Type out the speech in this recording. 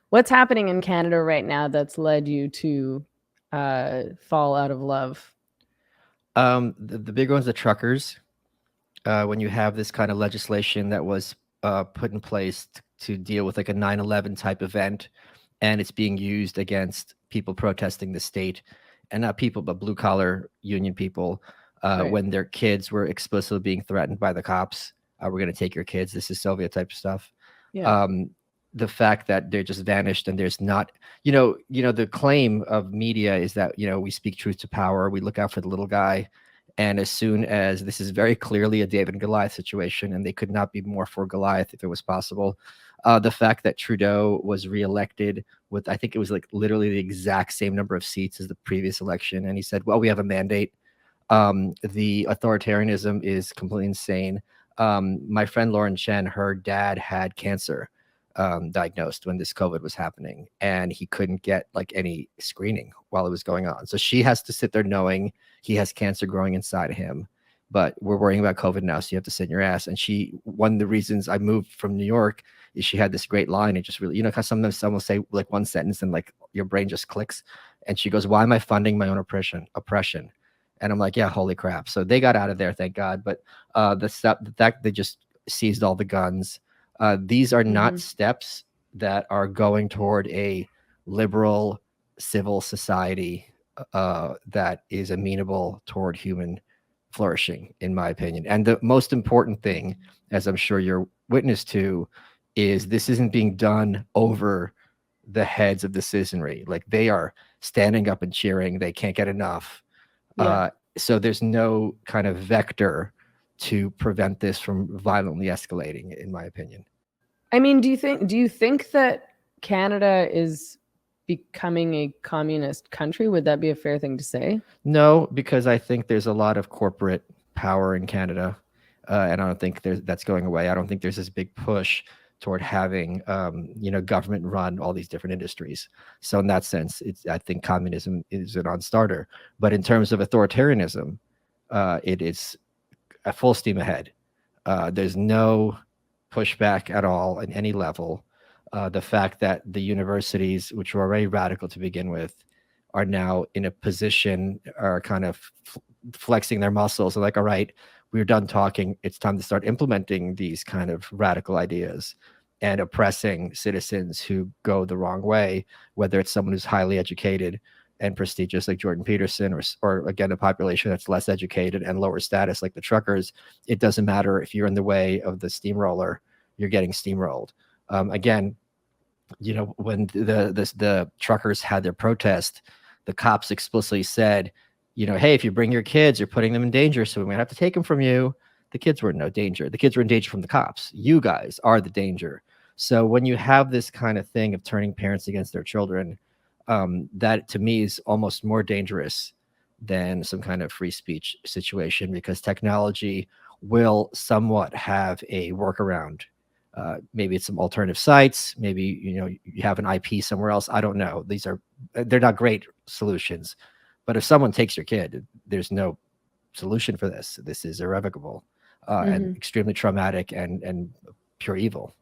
What's happening in Canada right now that's led you to fall out of love? The big one's the truckers. When you have this kind of legislation that was put in place to deal with like a 9/11 type event, and it's being used against people protesting the state, and not people, but blue collar union people, Right. when their kids were explicitly being threatened by the cops. We're going to take your kids. This is Soviet type stuff. Yeah. Um, the fact that they're just vanished and there's not, the claim of media is that, we speak truth to power. We look out for the little guy. And as soon as this is very clearly a David and Goliath situation, and they could not be more for Goliath if it was possible. The fact that Trudeau was reelected with, I think it was like literally the exact same number of seats as the previous election. And he said, well, we have a mandate. The authoritarianism is completely insane. My friend Lauren Chen, her dad had cancer diagnosed when this COVID was happening, and he couldn't get like any screening while it was going on. So she has to sit there knowing he has cancer growing inside of him. But we're worrying about COVID now, so you have to sit in your ass. And one of the reasons I moved from New York is she had this great line. It just really, because sometimes someone will say like one sentence and like your brain just clicks. And she goes, "Why am I funding my own oppression?" And I'm like, "Yeah, holy crap!" So they got out of there, thank God. But the fact they just seized all the guns. These are not steps that are going toward a liberal civil society that is amenable toward human flourishing, in my opinion. And the most important thing, as I'm sure you're witness to, is this isn't being done over the heads of the citizenry. Like they are standing up and cheering. They can't get enough. Yeah. So there's no kind of vector to prevent this from violently escalating, in my opinion. I mean, do you think that Canada is becoming a communist country? Would that be a fair thing to say? No, because I think there's a lot of corporate power in Canada, and I don't think that's going away. I don't think there's this big push toward having, government run all these different industries. So in that sense, I think communism is a non-starter. But in terms of authoritarianism, it is a full steam ahead. There's no pushback at all at any level. The fact that the universities, which were already radical to begin with, are now in a position, are kind of flexing their muscles. They're like, all right, we're done talking. It's time to start implementing these kind of radical ideas and oppressing citizens who go the wrong way, whether it's someone who's highly educated and prestigious like Jordan Peterson, or again, a population that's less educated and lower status like the truckers. It doesn't matter if you're in the way of the steamroller, you're getting steamrolled. Again, when the truckers had their protest, the cops explicitly said, hey, if you bring your kids, you're putting them in danger, so we might have to take them from you. The kids were in no danger. The kids were in danger from the cops. You guys are the danger. So when you have this kind of thing of turning parents against their children, that to me is almost more dangerous than some kind of free speech situation, because technology will somewhat have a workaround. Maybe it's some alternative sites. Maybe you have an IP somewhere else. I don't know. They're not great solutions, but if someone takes your kid, there's no solution for this. This is irrevocable and extremely traumatic and pure evil.